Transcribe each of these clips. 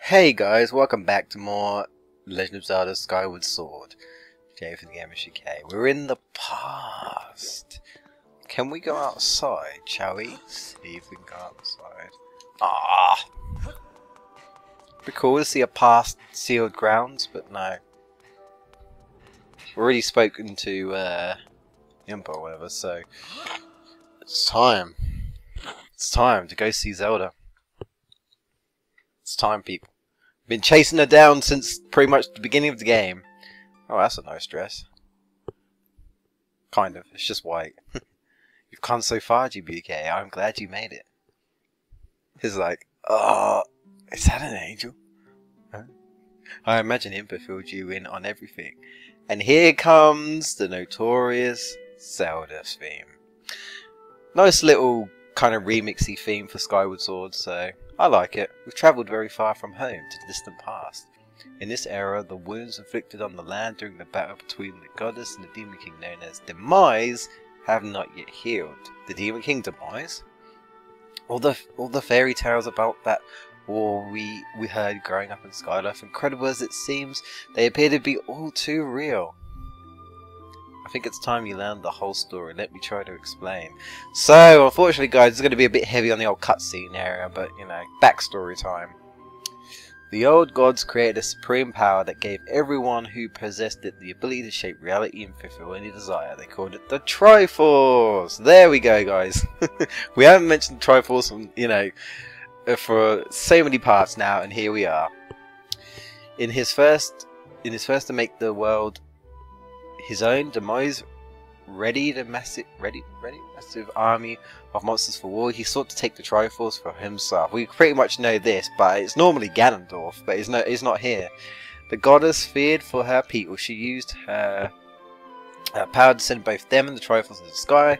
Hey guys, welcome back to more Legend of Zelda Skyward Sword. Jay from GameBustersUK. We're in the past. Can we go outside, shall we? See if we can go outside. Ah! Be cool to see a past sealed grounds, but no. We've already spoken to Impa or whatever, so it's time. It's time to go see Zelda. It's time, people. Been chasing her down since pretty much the beginning of the game. Oh, that's a nice dress. Kind of. It's just white. You've come so far, GBK. I'm glad you made it. He's like, oh, is that an angel? Huh? I imagine Impa filled you in on everything. And here comes the notorious Zelda theme. Nice little kind of remixy theme for Skyward Sword, so I like it. We've travelled very far from home to the distant past. In this era, the wounds inflicted on the land during the battle between the goddess and the Demon King known as Demise have not yet healed. The Demon King Demise? All the fairy tales about that war we heard growing up in Skylife, incredible as it seems, they appear to be all too real. I think it's time you learned the whole story. Let me try to explain. So, unfortunately guys, it's going to be a bit heavy on the old cutscene area, but, you know, backstory time. The old gods created a supreme power that gave everyone who possessed it the ability to shape reality and fulfill any desire. They called it the Triforce! There we go, guys. We haven't mentioned the Triforce, you know, for so many parts now, and here we are. In his first to make the world his own, Demise readied a massive army of monsters for war. He sought to take the Triforce for himself. We pretty much know this, but it's normally Ganondorf, but it's not here. The goddess feared for her people. She used her power to send both them and the Triforce into the sky.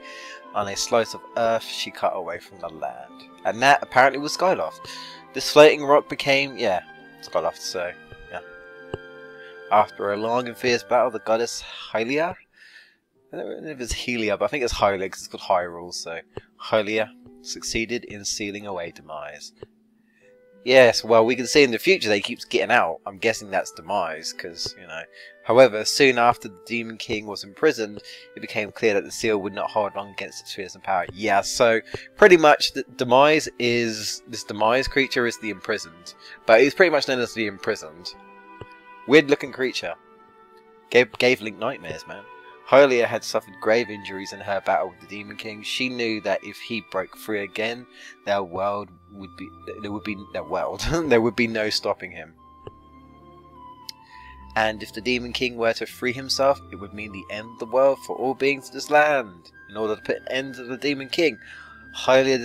On a slice of earth she cut away from the land. And that apparently was Skyloft. This floating rock became, yeah, Skyloft, so yeah. After a long and fierce battle, the goddess Hylia, I don't know if it's Helia, but I think it's Hylia because it's called Hyrule, so Hylia succeeded in sealing away Demise. Yes, well, we can see in the future that he keeps getting out. I'm guessing that's Demise, because, you know. However, soon after the Demon King was imprisoned, it became clear that the seal would not hold long against its fearsome power. Yeah, so pretty much the Demise is, this Demise creature is the imprisoned, but he's pretty much known as the imprisoned. Weird looking creature. Gave Link nightmares, man. Hylia had suffered grave injuries in her battle with the Demon King. She knew that if he broke free again, there would be no stopping him. And if the Demon King were to free himself, it would mean the end of the world for all beings of this land. In order to put an end to the Demon King, Hylia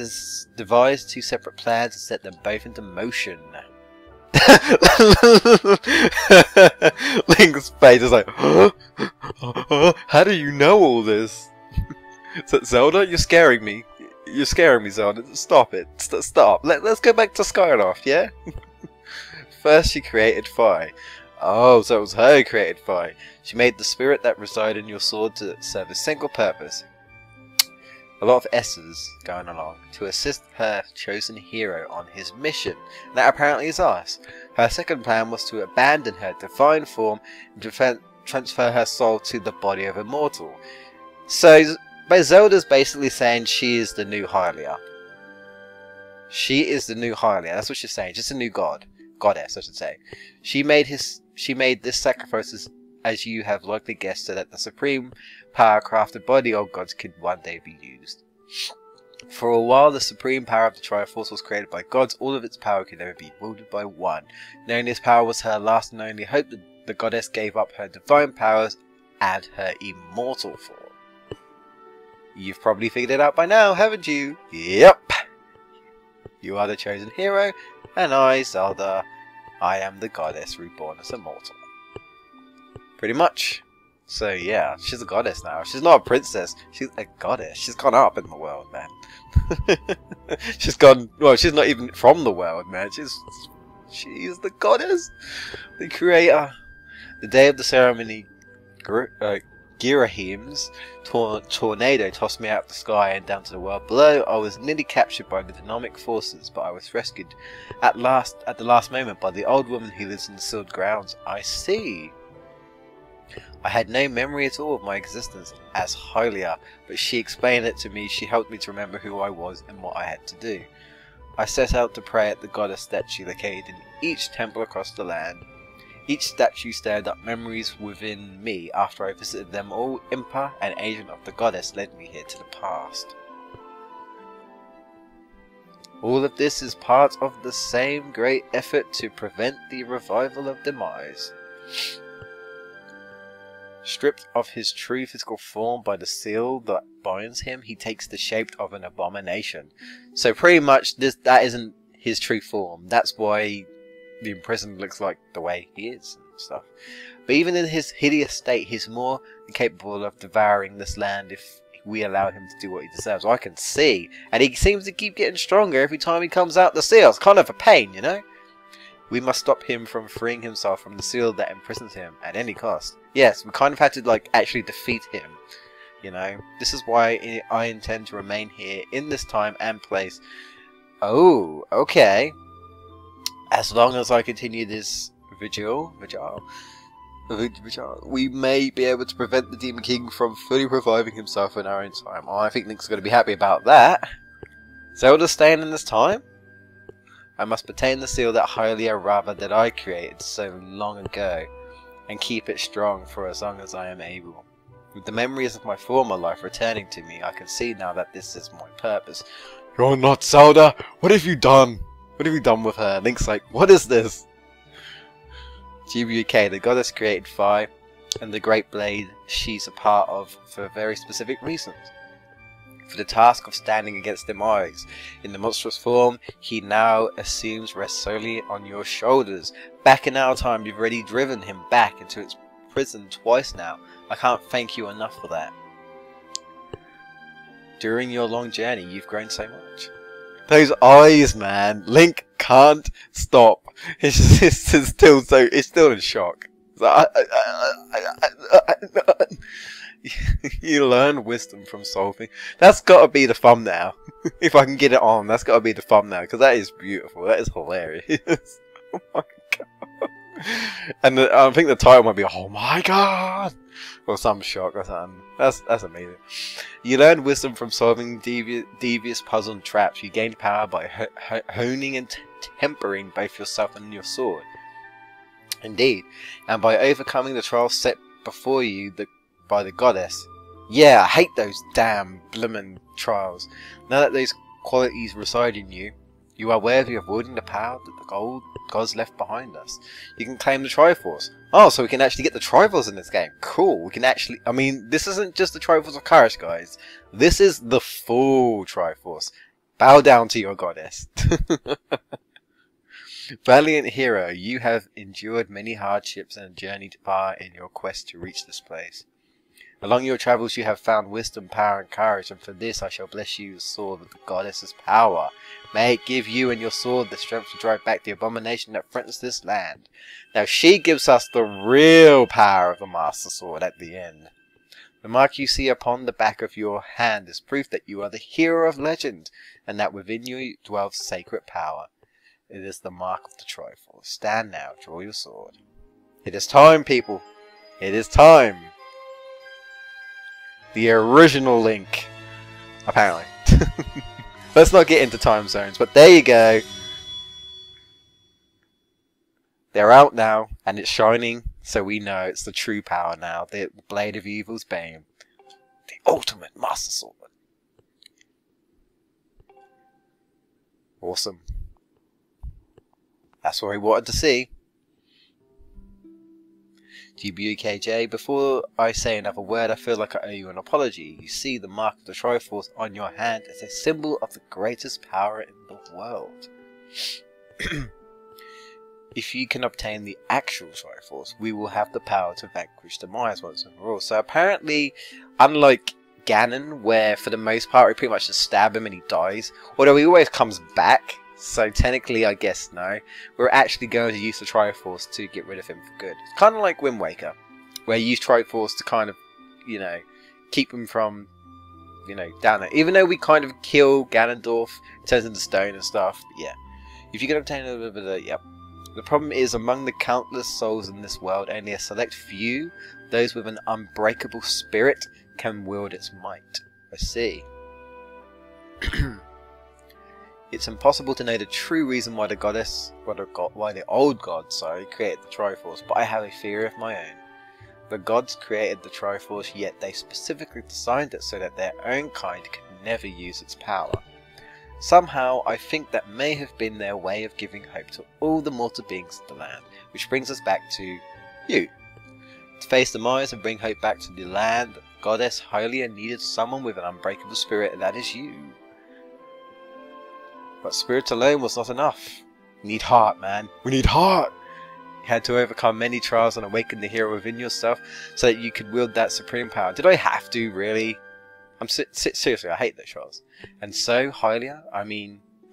devised two separate plans and set them both into motion. Link's face is like, huh? How do you know all this? Zelda, you're scaring me. You're scaring me, Zelda. Stop it. Stop. Let's go back to Skyloft, yeah? First, she created fire. Oh, so it was her who created fire. She made the spirit that resided in your sword to serve a single purpose. A lot of S's going along to assist her chosen hero on his mission. And that apparently is us. Her second plan was to abandon her divine form and to transfer her soul to the body of a mortal. So, Zelda's basically saying she is the new Hylia. She is the new Hylia. That's what she's saying. Just a new goddess, I should say. She made this sacrifice, as you have likely guessed, so that the supreme power crafted by the old gods could one day be used. For a while, the supreme power of the Triforce was created by gods. All of its power could never be wielded by one. Knowing this power was her last and only hope, the goddess gave up her divine powers and her immortal form. You've probably figured it out by now, haven't you? Yep! You are the chosen hero, and I, Zelda, I am the goddess reborn as a mortal. Pretty much. So yeah, she's a goddess now. She's not a princess, she's a goddess. She's gone up in the world, man. She's gone, well, she's not even from the world, man. She's the goddess, the creator. The day of the ceremony Girahim's tornado tossed me out of the sky and down to the world below. I was nearly captured by the dynamic forces, but I was rescued at the last moment by the old woman who lives in the sealed grounds. I see. I had no memory at all of my existence as Hylia, but she explained it to me. She helped me to remember who I was and what I had to do. I set out to pray at the goddess statue located in each temple across the land. Each statue stirred up memories within me. After I visited them all, Impa, an agent of the goddess, led me here to the past. All of this is part of the same great effort to prevent the revival of demise. Stripped of his true physical form by the seal that binds him, he takes the shape of an abomination. So pretty much that isn't his true form. That's why the imprisoned looks like the way he is and stuff. But even in his hideous state, he's more than capable of devouring this land if we allow him to do what he deserves. I can see, and he seems to keep getting stronger every time he comes out the seal. It's kind of a pain, you know? We must stop him from freeing himself from the seal that imprisons him at any cost. Yes, we kind of had to like actually defeat him, you know? This is why I intend to remain here in this time and place. Oh, okay. As long as I continue this vigil, we may be able to prevent the Demon King from fully reviving himself in our own time. Oh, I think Link's going to be happy about that. Zelda's staying in this time? I must retain the seal that Hylia rather that I created so long ago, and keep it strong for as long as I am able. With the memories of my former life returning to me, I can see now that this is my purpose. You're not Zelda! What have you done? What have you done with her? Link's like, what is this? GameBustersUK, the goddess created fire, and the great blade she's a part of for very specific reasons. For the task of standing against demise in the monstrous form he now assumes rests solely on your shoulders. Back in our time, you've already driven him back into its prison twice now. I can't thank you enough for that. During your long journey, you've grown so much. Those eyes, man. Link can't stop. It's still in shock. You learn wisdom from solving. That's got to be the thumbnail. If I can get it on, that's got to be the thumbnail, because that is beautiful. That is hilarious. Oh my god. And I think the title might be "Oh my god," or some shock or something. That's amazing. You learn wisdom from solving devious puzzle and traps. You gain power by honing and tempering both yourself and your sword. Indeed, and by overcoming the trials set before you by the goddess. Yeah, I hate those damn blimmin' trials. Now that those qualities reside in you, you are worthy of wielding the power that the old gods left behind us. You can claim the Triforce. Oh, so we can actually get the Triforce in this game. Cool. We can actually... I mean, this isn't just the Triforce of Courage, guys. This is the full Triforce. Bow down to your goddess. Valiant hero, you have endured many hardships and journeyed far in your quest to reach this place. Along your travels you have found wisdom, power and courage, and for this I shall bless you with the sword of the goddess's power. May it give you and your sword the strength to drive back the abomination that threatens this land. Now she gives us the real power of the Master Sword at the end. The mark you see upon the back of your hand is proof that you are the hero of legend, and that within you dwells sacred power. It is the mark of the Triforce. Stand now, draw your sword. It is time, people. It is time. The original Link, apparently. Let's not get into time zones, but there you go. They're out now, and it's shining, so we know it's the true power now. The Blade of Evil's Bane. The ultimate Master Sword. Awesome. That's what we wanted to see. GameBustersUK, before I say another word, I feel like I owe you an apology. You see, the mark of the Triforce on your hand is a symbol of the greatest power in the world. If you can obtain the actual Triforce, we will have the power to vanquish demise once and for all. So apparently, unlike Ganon, where for the most part we pretty much just stab him and he dies, although he always comes back, so technically I guess no, we're actually going to use the Triforce to get rid of him for good. It's kind of like Wind Waker, where you use Triforce to kind of, you know, keep them from, you know, down there. Even though we kind of kill Ganondorf, turns into stone and stuff. But yeah, if you can obtain a little bit of the, yep. The problem is, among the countless souls in this world, only a select few, those with an unbreakable spirit, can wield its might. I see. It's impossible to know the true reason why the old gods, created the Triforce, but I have a theory of my own. The gods created the Triforce, yet they specifically designed it so that their own kind could never use its power. Somehow, I think that may have been their way of giving hope to all the mortal beings of the land, which brings us back to you. To face demise and bring hope back to the land, the goddess Hylia needed someone with an unbreakable spirit, and that is you. But spirit alone was not enough. We need heart, man. We need heart! You had to overcome many trials and awaken the hero within yourself so that you could wield that supreme power. Did I have to, really? Seriously, I hate those trials. And so, Hylia,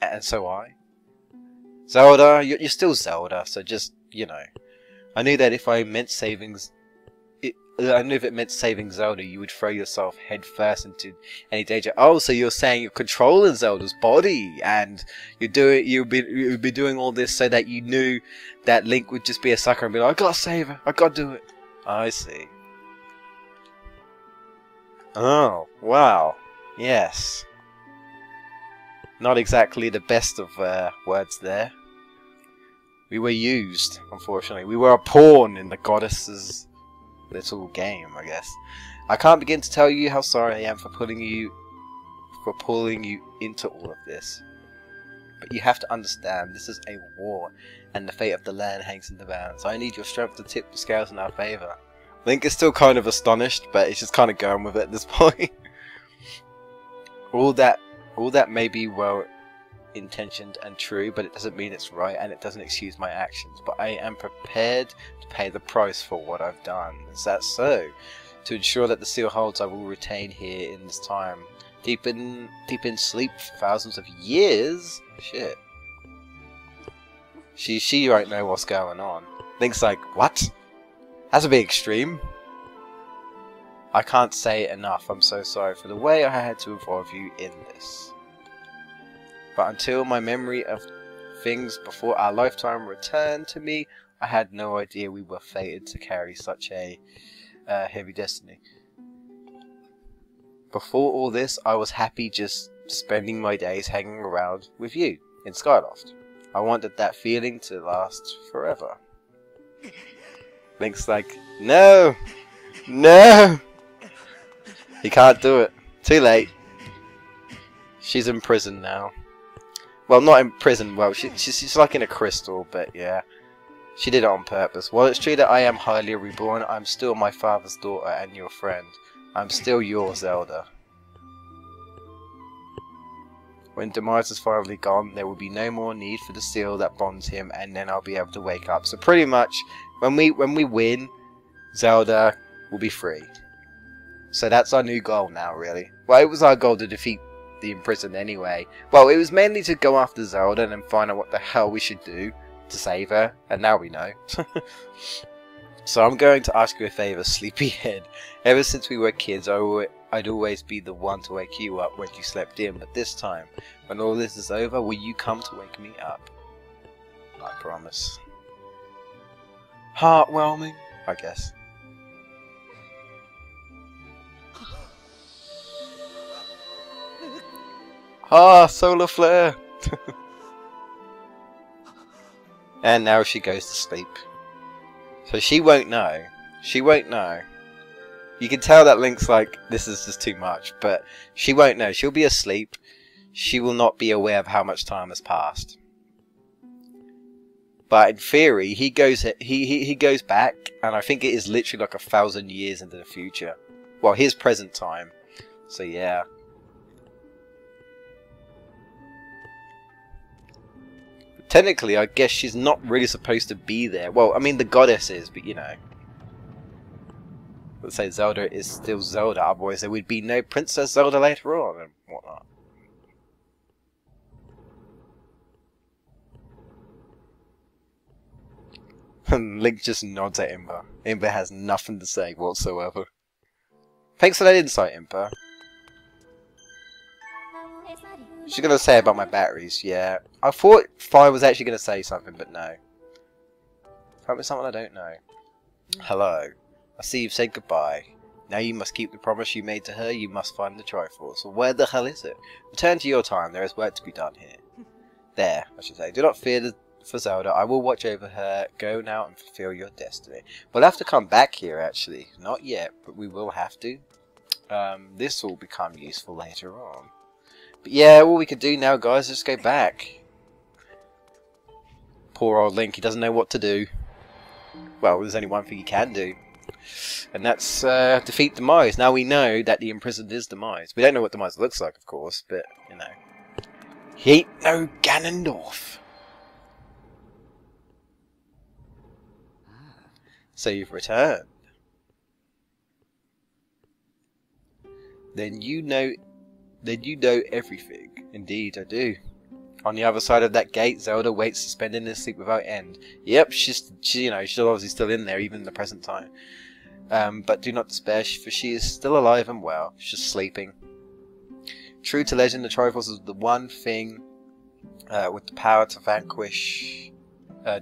and so I. Zelda, you're still Zelda, so just, you know. I knew that if I meant saving Zelda, you would throw yourself head first into any danger. Oh, so you're saying you're controlling Zelda's body, and you'd be doing all this so that you knew that Link would just be a sucker and be like, I gotta save her, I gotta do it. I see. Oh, wow. Yes. Not exactly the best of words there. We were used, unfortunately. We were a pawn in the goddess's little game, I guess. I can't begin to tell you how sorry I am for pulling you into all of this. But you have to understand, this is a war, and the fate of the land hangs in the balance. I need your strength to tip the scales in our favour. Link is still kind of astonished, but he's just kind of going with it at this point. All that may be well intentioned and true, but it doesn't mean it's right, and it doesn't excuse my actions. But I am prepared to pay the price for what I've done. Is that so? To ensure that the seal holds, I will retain here in this time, deep in sleep for thousands of years. Shit. She won't know what's going on. Link's like, what? That's a bit extreme. I can't say it enough. I'm so sorry for the way I had to involve you in this. But until my memory of things before our lifetime returned to me, I had no idea we were fated to carry such a heavy destiny. Before all this, I was happy just spending my days hanging around with you in Skyloft. I wanted that feeling to last forever. Link's like, no! No! He can't do it. Too late. She's in prison now. Well, not in prison. Well, she's like in a crystal, but yeah. She did it on purpose. While it's true that I am highly reborn, I'm still my father's daughter and your friend. I'm still your Zelda. When Demise is finally gone, there will be no more need for the seal that bonds him, and then I'll be able to wake up. So pretty much, when we win, Zelda will be free. So that's our new goal now, really. Well, it was our goal to defeat the imprisoned anyway. Well, it was mainly to go after Zelda and then find out what the hell we should do to save her, and now we know. So I'm going to ask you a favour, sleepyhead. Ever since we were kids, I'd always be the one to wake you up when you slept in, but this time, when all this is over, will you come to wake me up? I promise. Heartwarming, I guess. Ah, solar flare! And now she goes to sleep. So she won't know. She won't know. You can tell that Link's like, this is just too much, but she won't know. She'll be asleep. She will not be aware of how much time has passed. But in theory, he goes back, and I think it is literally like 1,000 years into the future. Well, his present time. So yeah. Technically, I guess she's not really supposed to be there. Well, I mean, the goddess is, but you know. Let's say Zelda is still Zelda, otherwise there would be no Princess Zelda later on and whatnot. And Link just nods at Ember. Ember has nothing to say whatsoever. Thanks for that insight, Impa. She's gonna say about my batteries, yeah. I thought Fi was actually gonna say something, but no. Probably someone I don't know. Hello. I see you've said goodbye. Now you must keep the promise you made to her. You must find the Triforce. Well, where the hell is it? Return to your time. There is work to be done here. There, I should say. Do not fear for Zelda. I will watch over her. Go now and fulfill your destiny. We'll have to come back here, actually. Not yet, but we will have to. This will become useful later on. But yeah, all we can do now, guys, is just go back. Poor old Link. He doesn't know what to do. Well, there's only one thing he can do. And that's defeat Demise. Now we know that the imprisoned is Demise. We don't know what Demise looks like, of course, but, you know. He ain't no Ganondorf. So you've returned. Then you know everything. Indeed, I do. On the other side of that gate, Zelda waits suspended in sleep without end. Yep, she's obviously still in there, even in the present time. But do not despair, for she is still alive and well. She's just sleeping. True to legend, the Triforce is the one thing with the power to vanquish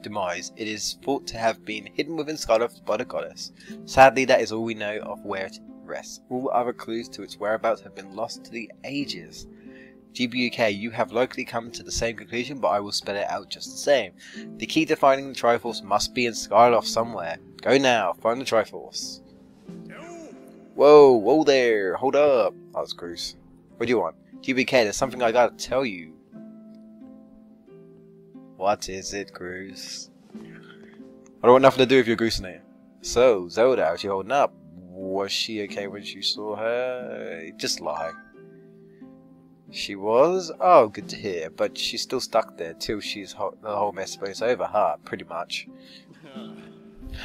Demise. It is thought to have been hidden within Skyloft by the goddess. Sadly, that is all we know of where it rests. All other clues to its whereabouts have been lost to the ages. GameBustersUK, you have likely come to the same conclusion, but I will spell it out just the same. The key to finding the Triforce must be in Skyloft somewhere. Go now, find the Triforce. Whoa there, hold up. Oh, it's Groose. What do you want? GameBustersUK, there's something I gotta tell you. What is it, Groose? I don't want nothing to do with your Groose name. So, Zelda, how's she holding up? Was she okay when you saw her? Just lie. She was? Oh, good to hear. But she's still stuck there till the whole mess is over, huh? Pretty much.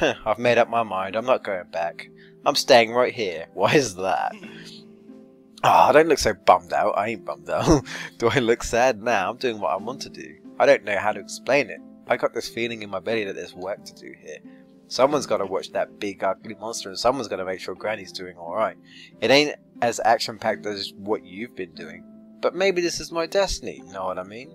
I've made up my mind. I'm not going back. I'm staying right here. Why is that? Oh, don't look so bummed out. I ain't bummed out. Do I look sad? Nah, I'm doing what I want to do. I don't know how to explain it. I got this feeling in my belly that there's work to do here. Someone's got to watch that big ugly monster, and someone's got to make sure Granny's doing alright. It ain't as action-packed as what you've been doing. But maybe this is my destiny, you know what I mean?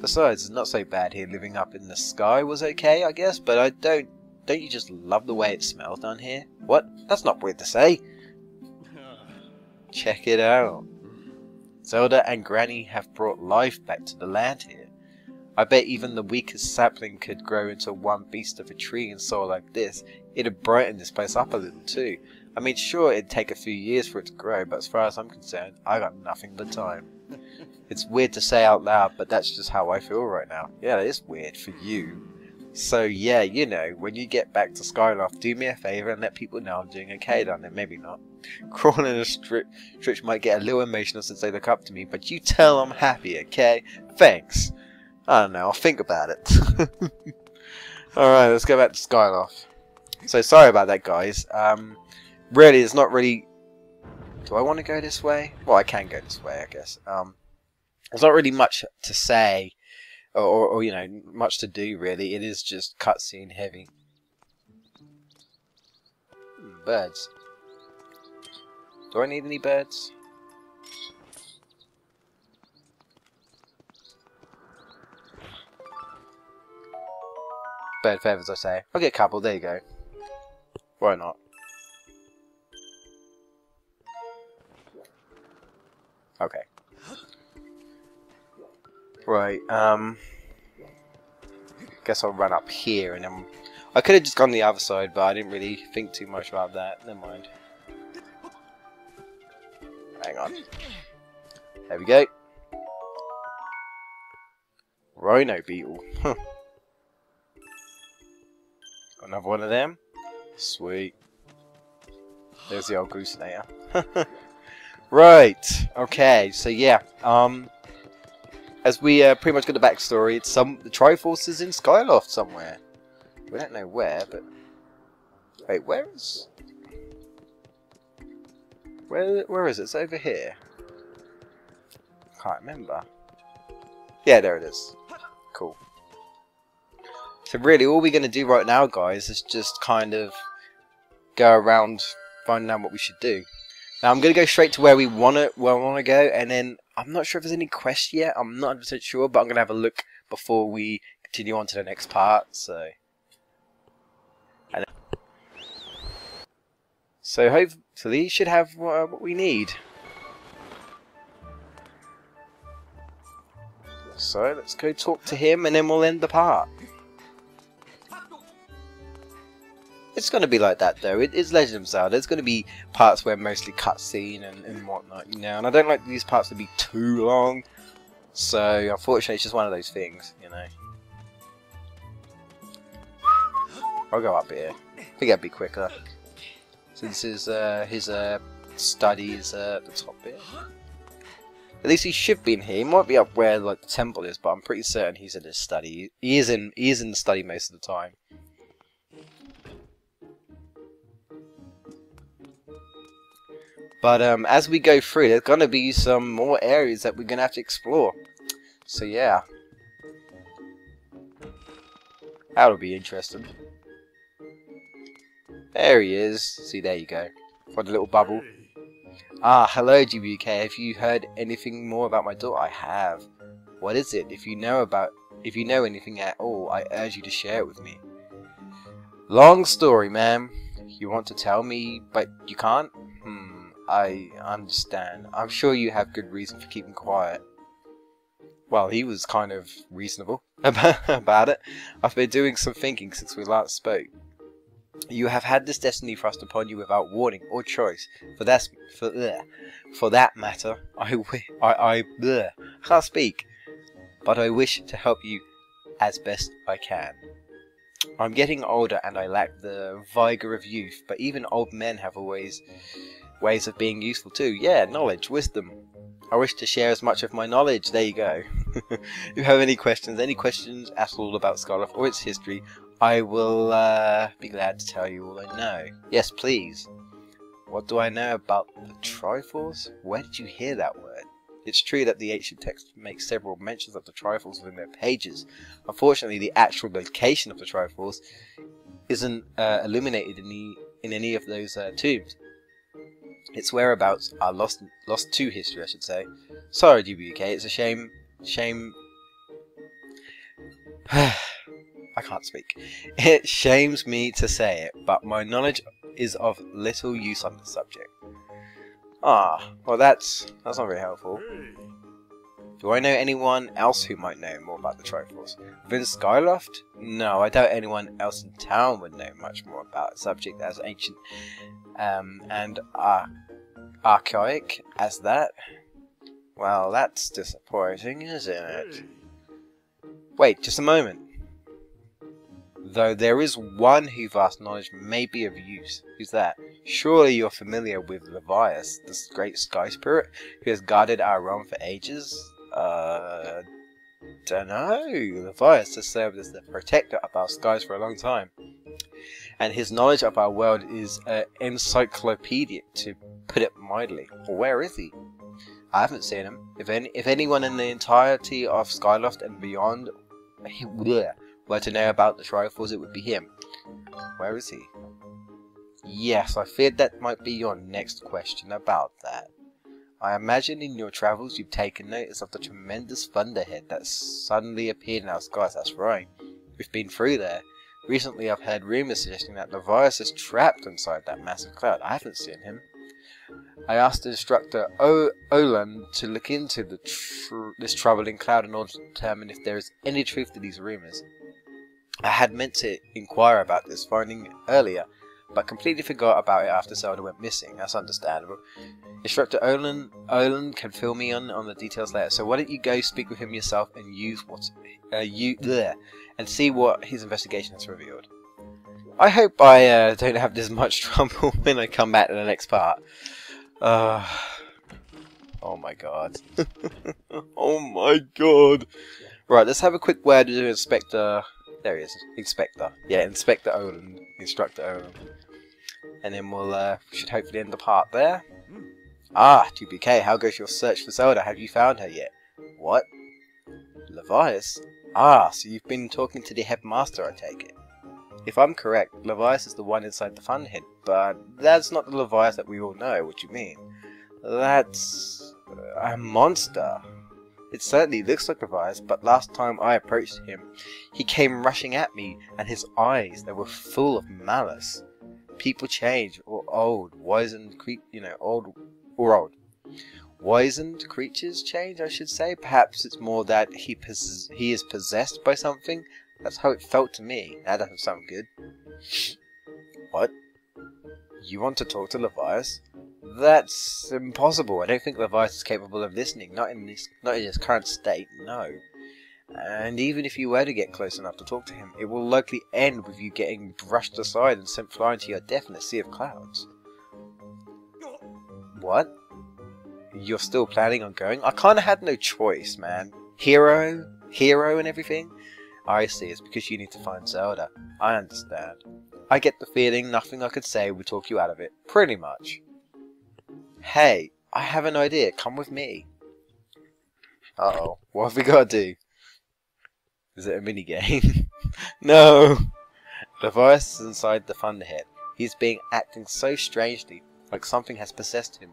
Besides, it's not so bad here. Living up in the sky was okay, I guess, but I don't you just love the way it smells down here? What? That's not weird to say. Check it out. Zelda and Granny have brought life back to the land here. I bet even the weakest sapling could grow into one beast of a tree in soil like this. It'd brighten this place up a little too. I mean, sure, it'd take a few years for it to grow, but as far as I'm concerned, I got nothing but time. It's weird to say out loud, but that's just how I feel right now. Yeah, it is weird for you. So yeah, you know, when you get back to Skyloft, do me a favour and let people know I'm doing okay down there. Maybe not. Crawling in a stretch might get a little emotional since they look up to me, but you tell I'm happy, okay? Thanks. I don't know, I'll think about it. Alright, let's go back to Skyloft. So sorry about that, guys. Really, it's not really... Do I want to go this way? Well, I can go this way, I guess. There's not really much to say, or you know, much to do, really. It is just cutscene heavy. Birds. Do I need any birds? Bird feathers, I say. I'll get a couple, there you go. Why not? Okay. Right, guess I'll run up here and then... I could have just gone the other side, but I didn't really think too much about that. Never mind. Hang on. There we go. Rhino beetle. Huh. Got another one of them. Sweet. There's the old goosenator. Right. Okay. So yeah. As we pretty much got the backstory, it's the Triforce is in Skyloft somewhere. We don't know where, but wait, where is it? It's over here. Can't remember. Yeah, there it is. Cool. So really, all we're gonna do right now, guys, is just kind of go around finding out what we should do. Now I'm going to go straight to where I want to go, and then I'm not sure if there's any quests yet. I'm not 100% sure, but I'm going to have a look before we continue on to the next part. So hopefully you should have what we need. So let's go talk to him, and then we'll end the part. It's going to be like that though. It's Legend of Zelda. There's going to be parts where mostly cutscene and whatnot, you know. And I don't like these parts to be too long. So unfortunately, it's just one of those things, you know. I'll go up here. I think that'd be quicker. Since his study is at the top here. At least he should be in here. He might be up where like the temple is, but I'm pretty certain he's in his study. He is in the study most of the time. But as we go through, there's gonna be some more areas that we're gonna have to explore. So yeah, that'll be interesting. There he is. See, there you go. For the little bubble. Ah, hello GameBustersUK. Have you heard anything more about my daughter? I have. What is it? If you know anything at all, I urge you to share it with me. Long story, ma'am. You want to tell me, but you can't? I understand. I'm sure you have good reason for keeping quiet. Well, he was kind of reasonable about it. I've been doing some thinking since we last spoke. You have had this destiny thrust upon you without warning or choice. For that matter, I can't speak, but I wish to help you as best I can. I'm getting older and I lack the vigor of youth, but even old men have ways of being useful too. Yeah, knowledge, wisdom. I wish to share as much of my knowledge. There you go. If you have any questions at all about Skyward or its history, I will be glad to tell you all I know. Yes, please. What do I know about the Triforce? Where did you hear that word? It's true that the ancient text makes several mentions of the Triforce within their pages. Unfortunately, the actual location of the Triforce isn't illuminated in any of those tombs. Its whereabouts are lost to history, I should say. Sorry, GameBustersUK, it's a shame. I can't speak. It shames me to say it, but my knowledge is of little use on the subject. Ah, well that's not very helpful. Do I know anyone else who might know more about the Triforce? Within Skyloft? No, I doubt anyone else in town would know much more about a subject as ancient and archaic as that. Well, that's disappointing, isn't it? Wait, just a moment. Though there is one whose vast knowledge may be of use. Who's that? Surely you're familiar with Levias, the great sky spirit who has guarded our realm for ages? Dunno. Levias has served as the protector of our skies for a long time. And his knowledge of our world is encyclopedic, to put it mildly. Well, where is he? I haven't seen him. If anyone in the entirety of Skyloft and beyond were to know about the Triforce, it would be him. Where is he? Yes, I feared that might be your next question about that. I imagine in your travels you've taken notice of the tremendous thunderhead that suddenly appeared in our skies. That's right. We've been through there. Recently I've heard rumours suggesting that Levias is trapped inside that massive cloud. I haven't seen him. I asked the instructor Olan to look into this troubling cloud in order to determine if there is any truth to these rumours. I had meant to inquire about this finding earlier, but completely forgot about it after Zelda went missing. That's understandable. Instructor Olan can fill me in on the details later. So why don't you go speak with him yourself and and see what his investigation has revealed. I hope I don't have this much trouble when I come back to the next part. Oh my god. Oh my god. Right, let's have a quick word with Inspector. There he is, Inspector. Yeah, Inspector Olan, Instructor Olan. And then we'll should hopefully end the part there. Ah, GameBustersUK, how goes your search for Zelda? Have you found her yet? What? Levias? Ah, so you've been talking to the headmaster, I take it. If I'm correct, Levias is the one inside the Thunderhead, but that's not the Levias that we all know. What you mean? That's a monster. It certainly looks like Levias, but last time I approached him, he came rushing at me, and his eyes, they were full of malice. People change, or old, wizened old. Wizened creatures change, I should say. Perhaps it's more that he is possessed by something. That's how it felt to me. That doesn't sound good. What? You want to talk to Levias? That's impossible. I don't think Levias is capable of listening. Not in his current state, no. And even if you were to get close enough to talk to him, it will likely end with you getting brushed aside and sent flying to your death in a sea of clouds. What? You're still planning on going? I kinda had no choice, man. Hero and everything? I see, it's because you need to find Zelda. I understand. I get the feeling nothing I could say would talk you out of it. Pretty much. Hey, I have an idea. Come with me. Uh-oh. What have we got to do? Is it a minigame? No! Levias is inside the Thunderhead. He's acting so strangely, like something has possessed him.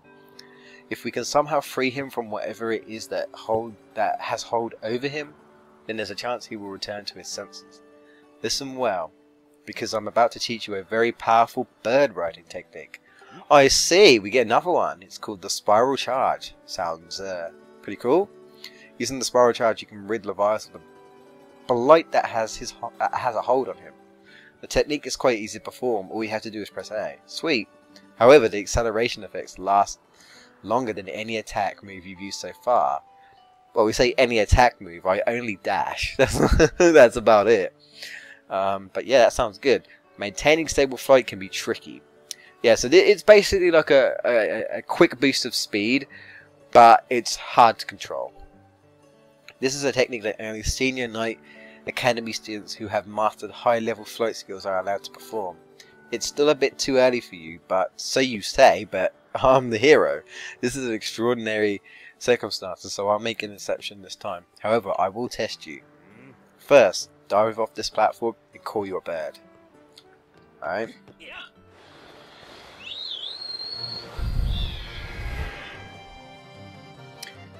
If we can somehow free him from whatever it is that has hold over him, then there's a chance he will return to his senses. Listen well, because I'm about to teach you a very powerful bird riding technique. I see, we get another one. It's called the Spiral Charge. Sounds pretty cool. Using the Spiral Charge, you can rid Levias of the blight that has a hold on him. The technique is quite easy to perform. All you have to do is press A. Sweet. However, the acceleration effects last longer than any attack move you've used so far. Well, we say any attack move. I only dash. That's about it. But yeah, that sounds good. Maintaining stable flight can be tricky. Yeah, so it's basically like a quick boost of speed, but it's hard to control. This is a technique that only Senior Knight Academy students who have mastered high-level flight skills are allowed to perform. It's still a bit too early for you, but so you say, but I'm the hero. This is an extraordinary circumstance, so I'll make an exception this time. However, I will test you. First, dive off this platform and call your bird. Alright?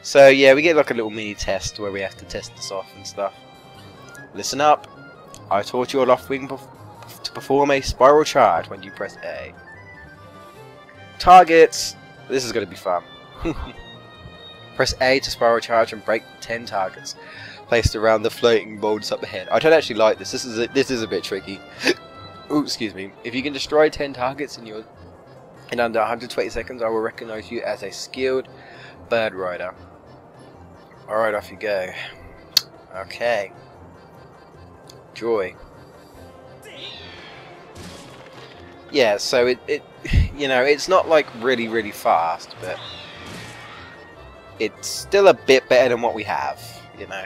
So yeah, we get like a little mini test where we have to test this off and stuff. Listen up. I taught your left wing to perform a spiral charge when you press A. Targets! This is going to be fun. Press A to spiral charge and break 10 targets placed around the floating boulders up ahead. I don't actually like this. This is a bit tricky. Ooh, excuse me. If you can destroy 10 targets in under 120 seconds, I will recognize you as a skilled bird rider. Alright, off you go. Okay. Joy. Yeah, so it you know, it's not like really fast, but it's still a bit better than what we have, you know.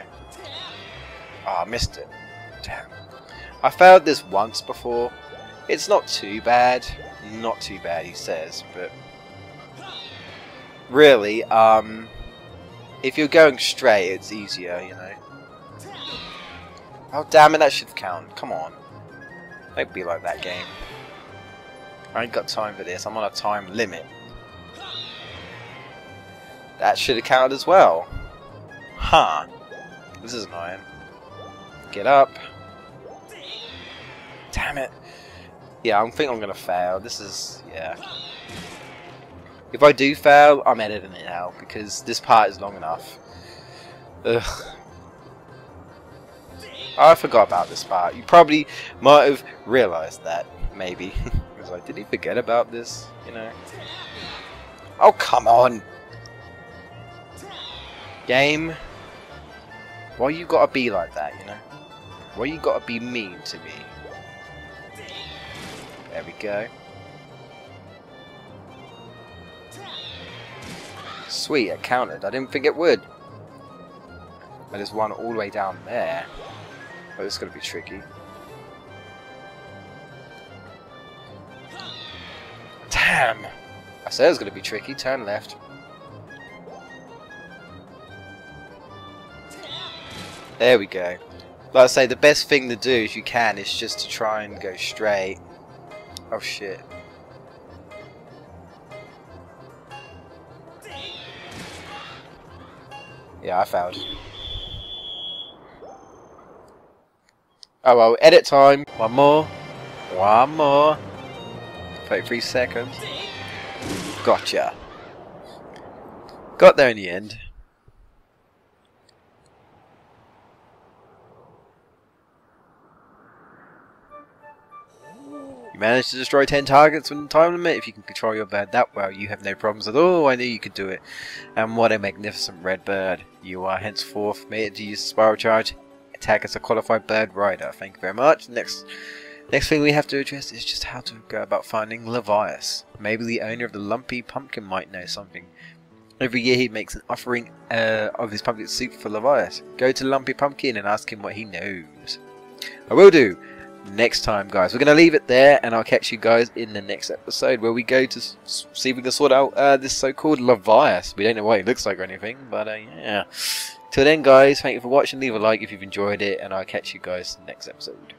Oh, I missed it. Damn. I failed this once before. It's not too bad. Not too bad, he says, but really, if you're going straight, it's easier, you know. Oh, damn it, that should count. Come on. Don't be like that, game. I ain't got time for this. I'm on a time limit. That should have counted as well. Huh. This is annoying. Get up. Damn it. Yeah, I think I'm gonna fail. This is... yeah. If I do fail, I'm editing it out, because this part is long enough. Ugh. I forgot about this part. You probably might have realised that, maybe. Because like, did he forget about this, you know? Oh, come on! Game. Why you gotta be like that, you know? Why you gotta be mean to me? There we go. Sweet, it counted. I didn't think it would. But there's one all the way down there. Oh, this is gonna be tricky. Damn! I said it was gonna be tricky. Turn left. There we go. Like I say, the best thing to do if you can is just to try and go straight. Oh shit. Yeah, I failed. Oh well, edit time. One more. One more. 33 seconds. Gotcha. Got there in the end. You managed to destroy 10 targets within the time limit. If you can control your bird that well, you have no problems at all. I knew you could do it. And what a magnificent red bird. You are henceforth made to use the spiral charge. Attack as a qualified bird rider. Thank you very much. Next thing we have to address is just how to go about finding Levias. Maybe the owner of the Lumpy Pumpkin might know something. Every year he makes an offering of his pumpkin soup for Levias. Go to Lumpy Pumpkin and ask him what he knows. I will do. Next time, guys. We're going to leave it there, and I'll catch you guys in the next episode where we go to see if we can sort out this so-called Levias. We don't know what he looks like or anything, but yeah. Till then, guys, thank you for watching. Leave a like if you've enjoyed it, and I'll catch you guys next episode.